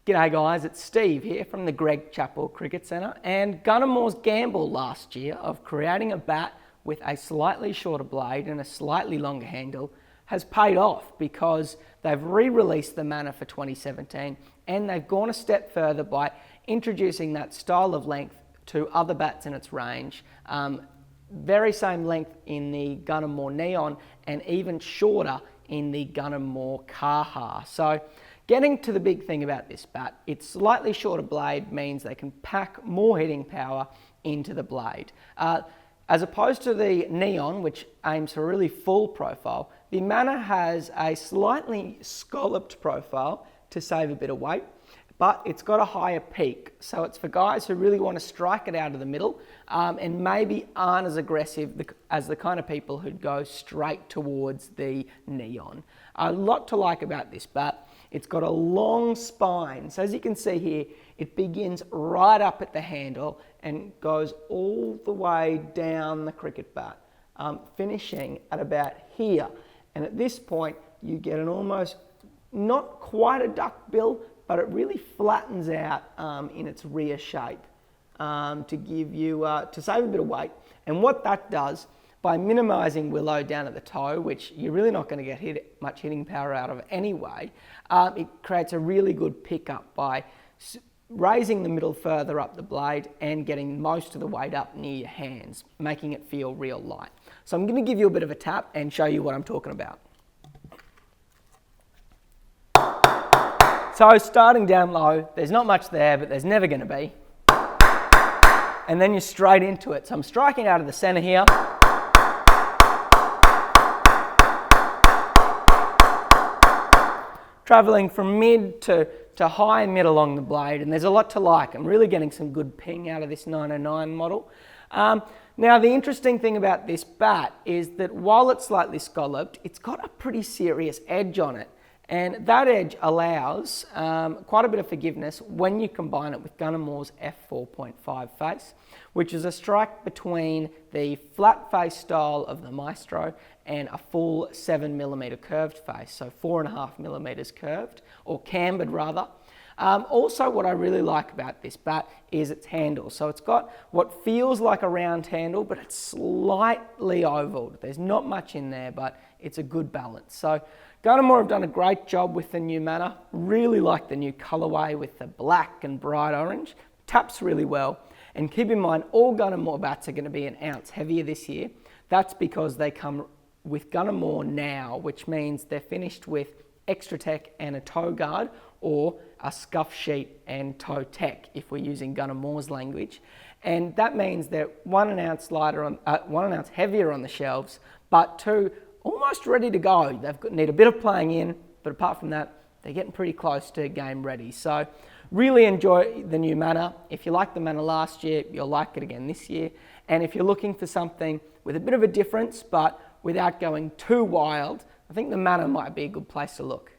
G'day guys, it's Steve here from the Greg Chappell Cricket Centre, and Gunnermore's gamble last year of creating a bat with a slightly shorter blade and a slightly longer handle has paid off because they've re-released the Mana for 2017 and they've gone a step further by introducing that style of length to other bats in its range. Very same length in the Gunnermore Neon and even shorter in the Gunnermore Kaha. So getting to the big thing about this bat, its slightly shorter blade means they can pack more hitting power into the blade. As opposed to the Neon, which aims for a really full profile, the Mana has a slightly scalloped profile to save a bit of weight, but it's got a higher peak. So it's for guys who really want to strike it out of the middle and maybe aren't as aggressive as the kind of people who'd go straight towards the Neon. A lot to like about this bat. It's got a long spine. So as you can see here, it begins right up at the handle and goes all the way down the cricket bat, finishing at about here. And at this point, you get an almost, not quite a duck bill, but it really flattens out in its rear shape to give you, to save a bit of weight. And what that does, by minimising willow down at the toe, which you're really not going to get much hitting power out of anyway, it creates a really good pickup by raising the middle further up the blade and getting most of the weight up near your hands, making it feel real light. So I'm going to give you a bit of a tap and show you what I'm talking about. So starting down low, there's not much there, but there's never going to be. And then you're straight into it. So I'm striking out of the centre here. Travelling from mid to high and mid along the blade, and there's a lot to like. I'm really getting some good ping out of this 909 model. Now the interesting thing about this bat is that while it's slightly scalloped, it's got a pretty serious edge on it. And that edge allows quite a bit of forgiveness when you combine it with Gunnermore's f4.5 face, which is a strike between the flat face style of the Maestro and a full 7mm curved face, so 4.5mm curved, or cambered rather. Also, what I really like about this bat is its handle. So it's got what feels like a round handle, but it's slightly ovaled. There's not much in there, but it's a good balance. So Gunnermore have done a great job with the new Mana. Really like the new colourway with the black and bright orange. Taps really well. And keep in mind, all Gunnermore bats are going to be an ounce heavier this year. That's because they come with Gunnermore now, which means they're finished with extra tech and a toe guard, or a scuff sheet and toe tech if we're using Gunnermore's language. And that means they're 1 ounce lighter on, 1 ounce heavier on the shelves, but 2 almost ready to go. Need a bit of playing in, but apart from that, they're getting pretty close to game ready. So really enjoy the new Mana. If you liked the Mana last year, you'll like it again this year. And if you're looking for something with a bit of a difference, but without going too wild, I think the Mana might be a good place to look.